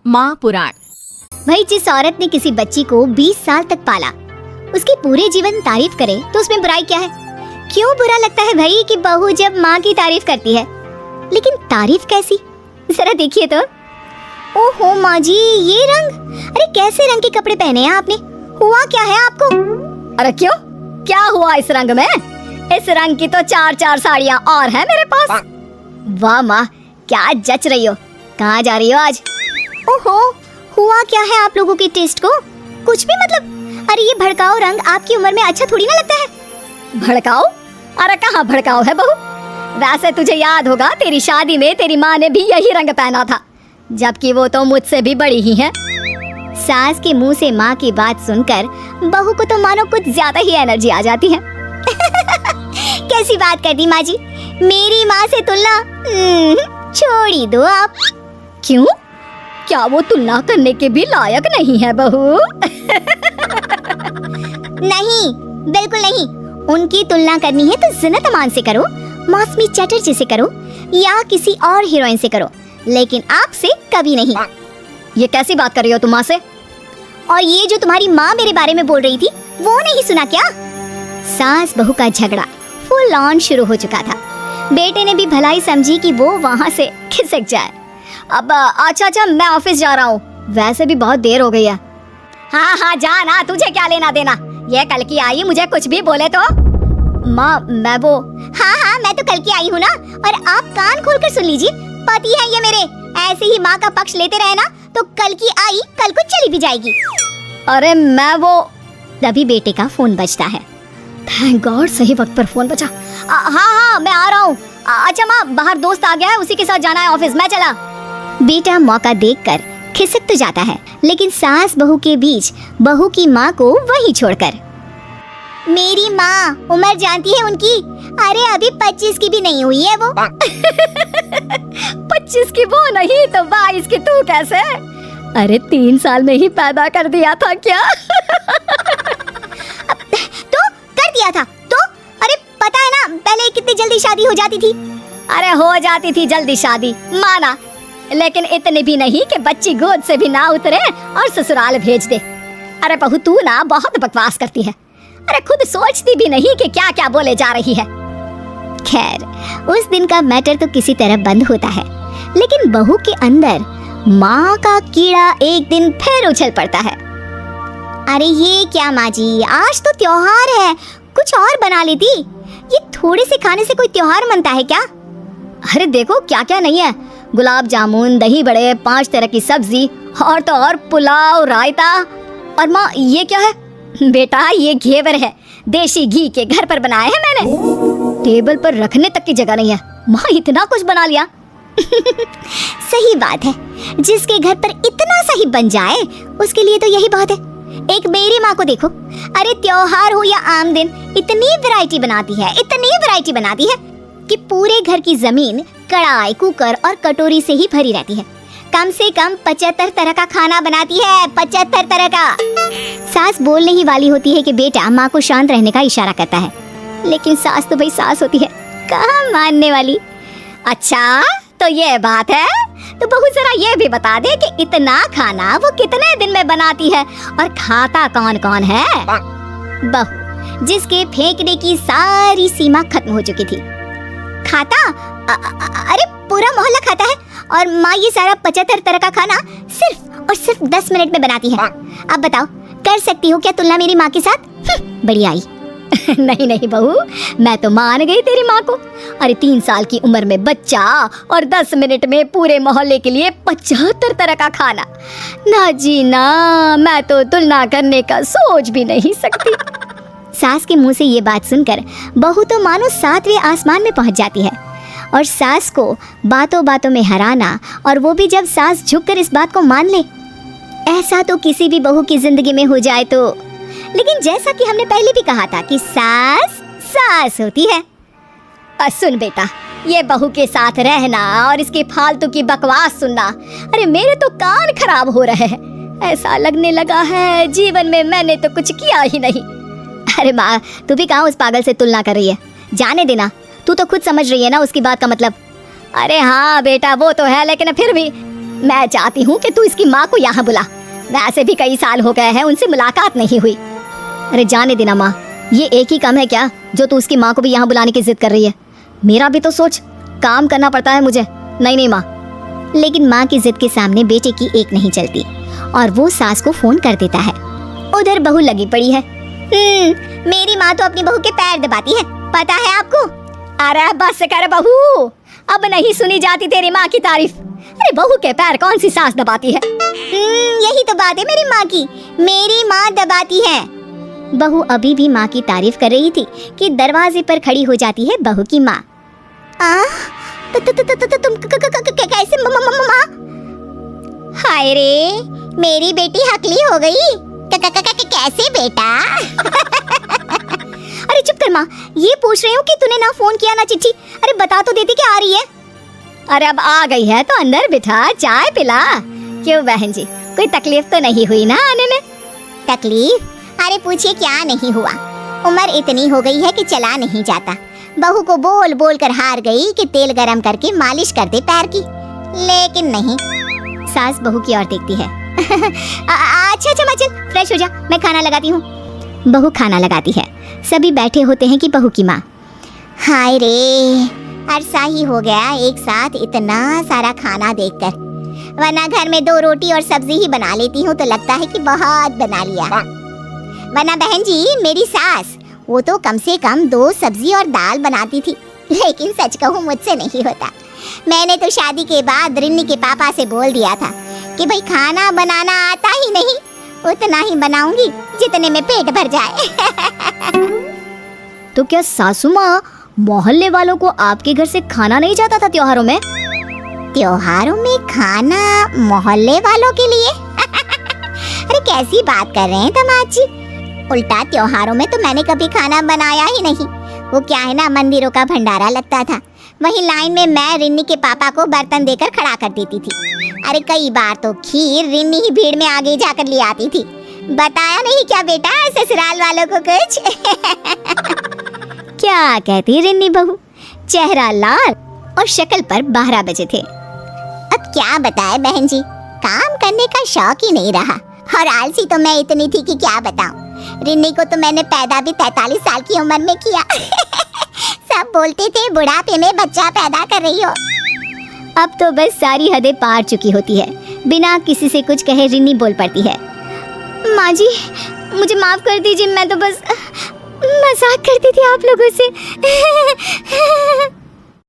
माँ पुराण। भाई, जिस औरत ने किसी बच्ची को 20 साल तक पाला, उसकी पूरे जीवन तारीफ करे तो उसमें बुराई क्या है? क्यों बुरा लगता है भाई कि बहू जब माँ की तारीफ करती है? लेकिन तारीफ कैसी, जरा देखिए तो। ओहो माँ जी, ये रंग! अरे कैसे रंग के कपड़े पहने हैं आपने? हुआ क्या है आपको? अरे क्यों, क्या हुआ इस रंग में? इस रंग की तो 4 साड़ियाँ और हैं मेरे पास। वाह माँ, क्या जच रही हो। कहाँ जा रही हो आज? ओहो, हुआ क्या है आप लोगों के टेस्ट को? कुछ भी मतलब। अरे ये भड़काऊ रंग आपकी उम्र में अच्छा थोड़ी ना लगता है। भड़काऊ? अरे कहाँ भड़काऊ है बहू। वैसे तुझे याद होगा, तेरी शादी में तेरी माँ ने भी यही रंग पहना था, जबकि वो तो मुझसे भी बड़ी ही है। सास के मुंह से माँ की बात सुनकर बहू को तो मानो कुछ ज्यादा ही एनर्जी आ जाती है। कैसी बात कर दी माँ जी, मेरी माँ से तुलना छोड़ ही दो आप। क्यों, क्या वो तुलना करने के भी लायक नहीं है बहू? नहीं, बिल्कुल नहीं। उनकी तुलना करनी है तो ज़ीनत अमान से करो, मौसमी चटर्जी से करो, या किसी और हीरोइन से करो, लेकिन आपसे कभी नहीं। ये कैसी बात कर रही हो तुम माँ से? और ये जो तुम्हारी माँ मेरे बारे में बोल रही थी, वो नहीं सुना क्या? सास बहू का झगड़ा फुल ऑन शुरू हो चुका था। बेटे ने भी भलाई समझी कि वो वहाँ से खिसक जाए। अब अच्छा, मैं ऑफिस जा रहा हूँ, वैसे भी बहुत देर हो गई है। हाँ, जा ना, तुझे क्या लेना देना। ये कल की आई मुझे कुछ भी बोले तो। माँ मैं वो। हाँ, मैं तो कल की आई हूँ ना, और आप कान खोलकर सुन लीजिए, पति है ये मेरे। ऐसे ही माँ का पक्ष लेते रहे ना तो कल की आई कल को चली भी जाएगी। अरे मैं वो। तभी बेटे का फोन बजता है। थैंक गॉड, सही वक्त पर फोन बचा। हाँ, मैं आ रहा हूँ। अच्छा माँ, बाहर दोस्त आ गया है, उसी के साथ जाना है ऑफिस, मैं चला। बेटा मौका देखकर खिसक तो जाता है, लेकिन सास बहू के बीच बहू की माँ को वहीं छोड़कर। मेरी माँ उम्र जानती है उनकी? अरे अभी 25 की भी नहीं हुई है वो। 25 की वो नहीं तो 22 की तू कैसे? अरे 3 साल में ही पैदा कर दिया था क्या? तो कर दिया था तो? अरे पता है ना पहले कितनी जल्दी शादी हो जाती थी। अरे हो जाती थी जल्दी शादी, माना, लेकिन इतने भी नहीं कि बच्ची गोद से भी ना उतरे और ससुराल भेज दे। अरे बहू, तू ना बहुत बकवास करती है। अरे खुद सोचती भी नहीं कि क्या क्या बोले जा रही है। खैर, उस दिन का मैटर तो किसी तरह बंद होता है, लेकिन बहू के अंदर माँ का कीड़ा एक दिन फिर उछल पड़ता है। अरे ये क्या माँ जी, आज तो त्योहार है, कुछ और बना लेती। ये थोड़े से खाने से कोई त्योहार मनता है क्या? अरे देखो क्या क्या नहीं है, गुलाब जामुन, दही बड़े, 5 तरह की सब्जी, और तो और पुलाव, रायता। और माँ ये क्या है? बेटा ये घेवर है, देसी घी के घर पर बनाए हैं मैंने। टेबल पर रखने तक की जगह नहीं है। माँ इतना कुछ बना लिया। सही बात है, जिसके घर पर इतना सही बन जाए उसके लिए तो यही बहुत है। एक मेरी माँ को देखो, अरे त्योहार हो या आम दिन, इतनी वैरायटी बनाती है कि पूरे घर की जमीन कढ़ाई, कुकर और कटोरी से ही भरी रहती है। कम से कम 75 तरह का खाना बनाती है, 75 तरह का। सास बोलने ही वाली होती है कि बेटा माँ को शांत रहने का इशारा करता है, लेकिन सास तो भाई सास होती है, कहाँ मानने वाली। अच्छा तो ये बात है, तो बहू जरा ये भी बता दे कि इतना खाना वो कितने दिन में बनाती है और खाता कौन कौन है? बहू जिसके फेंकने की सारी सीमा खत्म हो चुकी थी। खाता? अरे पूरा मोहल्ला खाता है, और माँ ये सारा 75 तरह का खाना सिर्फ और सिर्फ 10 मिनट में बनाती है। अब बताओ, कर सकती हो क्या तुलना मेरी माँ के साथ? बड़ी आई। नहीं बहू, मैं तो मान गई तेरी माँ को। अरे 3 साल की उम्र में बच्चा और 10 मिनट में पूरे मोहल्ले के लिए 75 तरह का खाना। ना जी ना, मैं तो तुलना करने का सोच भी नहीं सकती। सास के मुंह से ये बात सुनकर बहू तो मानो 7वें आसमान में पहुंच जाती है, और सास को बातों बातों में हराना, और वो भी जब सास झुककर इस बात को मान ले, ऐसा तो किसी भी बहू की जिंदगी में हो जाए तो। लेकिन जैसा कि हमने पहले भी कहा था कि सास सास होती है। सुन बेटा, ये बहू के साथ रहना और इसकी फालतू की बकवास सुनना, अरे मेरे तो कान खराब हो रहे हैं। ऐसा लगने लगा है जीवन में मैंने तो कुछ किया ही नहीं। अरे माँ, तू भी कहाँ उस पागल से तुलना कर रही है? जाने देना, तू तो खुद समझ रही है ना उसकी बात का मतलब। अरे हाँ बेटा, वो तो है, लेकिन फिर भी मैं चाहती हूँ कि तू इसकी माँ को यहाँ बुला। वैसे भी कई साल हो गए हैं उनसे मुलाकात नहीं हुई। अरे जाने देना माँ, ये एक ही काम है क्या जो तू उसकी माँ को भी यहाँ बुलाने की जिद कर रही है? मेरा भी तो सोच, काम करना पड़ता है मुझे। नहीं नहीं माँ। लेकिन माँ की जिद के सामने बेटे की एक नहीं चलती और वो सास को फोन कर देता है। उधर बहू लगी पड़ी है। मेरी माँ तो अपनी बहू के पैर दबाती है, पता है आपको? अरे बस कर बहू, अब नहीं सुनी जाती तेरी माँ की तारीफ। अरे बहू के पैर कौन सी सास दबाती है? यही तो बात है मेरी माँ की, मेरी माँ दबाती है। बहू अभी भी माँ की तारीफ कर रही थी कि दरवाजे पर खड़ी हो जाती है बहू की माँ। तुम कैसे माँ? हाय रे, मेरी बेटी हकली हो गई। कैसे बेटा? अरे चुप कर माँ, ये पूछ रही हूँ कि तूने ना फोन किया ना चिट्ठी। अरे बता तो देती कि आ रही है। अरे अब आ गई है तो अंदर बिठा, चाय पिला। क्यों बहन जी, कोई तकलीफ तो नहीं हुई ना आने में? तकलीफ? अरे पूछिए क्या नहीं हुआ। उम्र इतनी हो गई है कि चला नहीं जाता। बहू को बोल बोल कर हार गई कि तेल गरम करके मालिश कर दे पैर की, लेकिन नहीं। सास बहू की ओर देखती है। अच्छा अच्छा चल फ्रेश हो जा, मैं खाना लगाती हूँ। बहू खाना लगाती है। सभी बैठे होते हैं कि बहू की माँ। हाय रे, अरसा ही हो गया एक साथ इतना सारा खाना देखकर, वरना घर में 2 रोटी और सब्जी ही बना लेती हूँ तो लगता है कि बहुत बना लिया। वरना बहन जी, मेरी सास वो तो कम से कम 2 सब्जी और दाल बनाती थी, लेकिन सच कहूँ मुझसे नहीं होता। मैंने तो शादी के बाद रिन्नी के पापा से बोल दिया था कि भाई खाना बनाना आता ही नहीं, उतना ही बनाऊंगी जितने में पेट भर जाए। तो क्या सासू माँ, मोहल्ले वालों को आपके घर से खाना नहीं जाता था त्योहारों में? त्योहारों में खाना मोहल्ले वालों के लिए? अरे कैसी बात कर रहे हैं दामाद जी? उल्टा त्योहारों में तो मैंने कभी खाना बनाया ही नहीं। वो क्या है ना, मंदिरों का भंडारा लगता था, वहीं लाइन में मैं रिन्नी के पापा को बर्तन देकर खड़ा कर देती थी। अरे कई बार तो खीर रिन्नी ही भीड़ में आगे जाकर ले आती थी। बताया नहीं क्या बेटा ससुराल वालों को कुछ? क्या कहती रिन्नी बहू? चेहरा लाल और शक्ल पर 12 बजे थे। अब क्या बताए बहन जी, काम करने का शौक ही नहीं रहा और आलसी तो मैं इतनी थी कि क्या बताऊं। रिन्नी को तो मैंने पैदा भी 43 साल की उम्र में किया। सब बोलते थे बुढ़ापे में बच्चा पैदा कर रही हो। अब तो बस सारी हदें पार चुकी होती है। बिना किसी से कुछ कहे रिन्नी बोल पड़ती है। माँ जी, मुझे माफ कर दीजिए, मैं तो बस मजाक करती थी आप लोगों से।